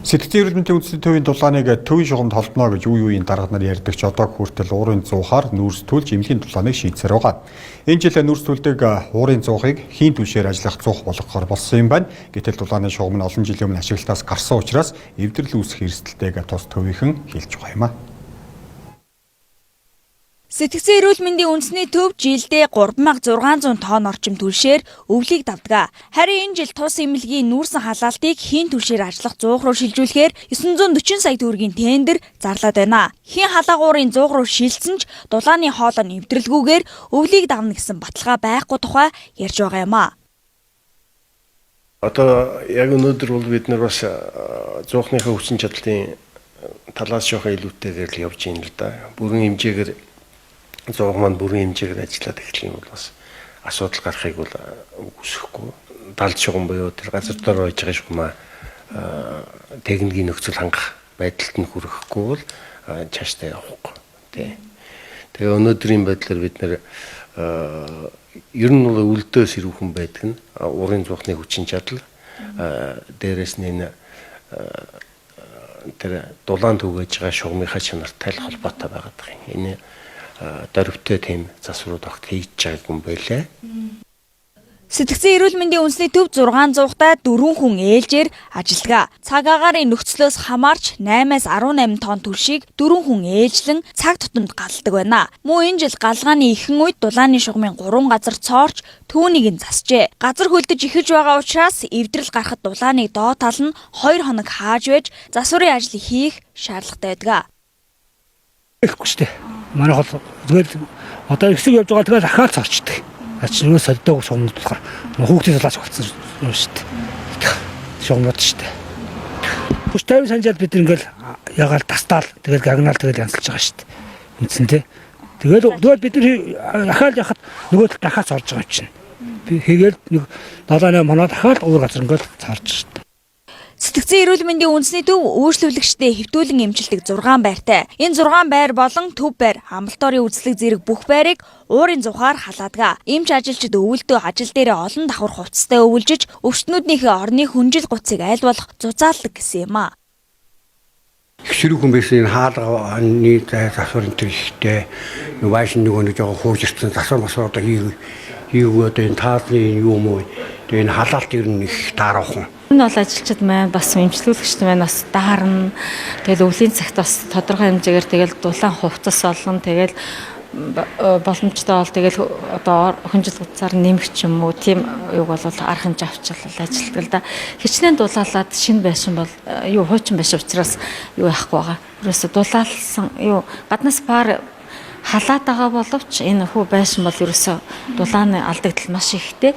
Сэтгцийн эрүүл мэндийн үндэсний төвийн дулааныг төвийн шугамд холдно гэж үеийн дарга нар ярьдаг ч одоо хүртэл уурын зуухаар нүүрс төлж эмнэлгийн дулааныг шийдсээр байгаа. Энэ жил нүүрс төлдөг уурын зуухыг хийн түвшээр ажиллах зуух болгохоор болсон юм байна. Гэтэл дулааны шугам нь олон жилийн өмнө ашиглалтаас гарсан учраас эвдрэл үүсэх эрсдэлтэйг тус төвийнхэн хэлж байгаа юм а. Сэтгцийн эрүүл мэндийн үндэсний төв жилдээ 3600 тонн орчим түлшээр өвлийг давдаг. Харин энэ жил тус эмнэлгийн нүүрсэн халаалтыг хийн түвшээр ажиллах зуух руу шилжүүлэхээр 940 сая төгрөгийн тендер зарлаад байна. Хийн халаагуурын зуух руу шилжсэн ч дулааны хоол нь эвдрэлгүйгээр өвлийг давна гэсэн баталгаа байхгүй тухай ярьж байгаа юм а. Одоо яг өнөөдөр бол бид нар бас зуухныхаа хүчин чадлын талаас жоохон илүүтэйгээр л явж байна л да. Бүрэн хэмжээгээр зураг маань бүрэн хэмжээгээр ажиллаад эхлэх юм бол бас асуудал гарахыг бол үсэхгүй. Далд шугам буюу тэр газар дээр байж байгаа шугамаа техникийн нөхцөл хангах байдалд нь хүрэхгүй бол цаашдаа явахгүй тий. Тэгээ өнөөдрийн байдлаар бид нэр ер нь бол өлдөө сэрүүхэн байдаг нь уурын зуухны хүчин чадал дээрээс нь энэ тэр дулаан түгэж байгаа шугамынхаа чанартай л холбоотой байгаад байгаа юм. Энэ дөрвтэй тийм засварууд огт хийж байгааг юм байлаа. Сэтгцийн эрүүл мэндийн үндэсний төв 600-тай 4 хүн ээлжээр ажиллагаа. Цаг агаарын нөхцлөөс хамаарч 8-аас 18 тонн түлшийг 4 хүн ээлжлэн цаг тутамд галдаг байна. Мөн энэ жил галгааны ихэнх үед дулааны шугамын 3 газар цоорч түүнийг нь засжээ. Газар хөлдөж эхэлж байгаа учраас эвдрэл гарахад дулааныг доод тал нь 2 хоног хааж байж засварын ажлыг хийх шаардлагатай байдаг. Ихгүй шүү дээ. Манай хол тэгэл одоо ихсэг явж байгаа тэгэл ахаад цорчдаг. Ачнаас солидог шугамд болохоор хүүхдийн салаач болсон юм шүү дээ. Шугамд шүү дээ. Хүч 50 санжаал бид ингээл ягаал тастаал тэгэл гагнаал тэгэл янзлж байгаа шүү дээ. Үндсэндээ. Тэгэл бид нар ахаал яхад нөгөө талд дахиад цорж байгаа юм чинь. Би хийгээл нэг 7-8 хоноод ахаал уур газар ингээл царж шүү дээ. Сэтгцийн эрүүл мэндийн үндэсний төв өөрчлөлөгчтэй хэвтүүлэн эмчилдэг 6 байртай. Энэ 6 байр болон төв байр, амбулаторийн үзэсгэлэг зэрэг бүх байрыг уурын зуухаар халаадаг. Эмч ажилчид өвөлдөө ажил дээрээ олон давхар хувцастай өвөлжиж, өвчтнүүдийнхээ орны хүнжил гуцыг аль болох зузаалдаг гэсэн юм а. Хэрүүхэн байсан хаалганы засварын төрхтэй вайшин нөгөө жоо хуужирсан засвар масвар одоо хийгөө одоо энэ таалны юм уу энэ халаалт ер нь их таарахгүй. Энэ бол ажилчид маань бас эмчилүүлэгчд маань бас даарна. Тэгэл өвлийн цагт бас тодорхой хэмжээгээр тэгэл дулаан хувцас болгон тэгэл боломжтой бол тэгэл одоо хүнжил гуцаар нэмэх ч юм уу тийм юг бол арга хэмжээ авчилал ажилтдаг л да. Хичнээн дулаалаад шинэ байшин бол юу хуучин байшин учраас юу яахгүй байгаа. Ерөөсө дулаалсан юу гаднаас пар халаад байгаа боловч энэ хүү байшин бол ерөөсө дулааны алдагдал маш ихтэй.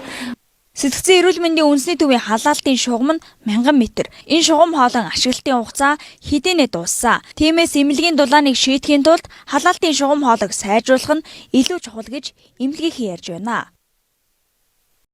Сэтгцийн эрүүл мэндийн үндэсний төвийн халаалтын шугам нь 1000 м. Энэ шугам хоолон ашиглалтын хугацаа хэдийнэ дууссан. Тиймээс эмнэлгийн дулааныг шийдэхийн тулд халаалтын шугам хоолойг сайжруулах нь илүү чухал гэж эмнэлгийнхэн ярьж байна.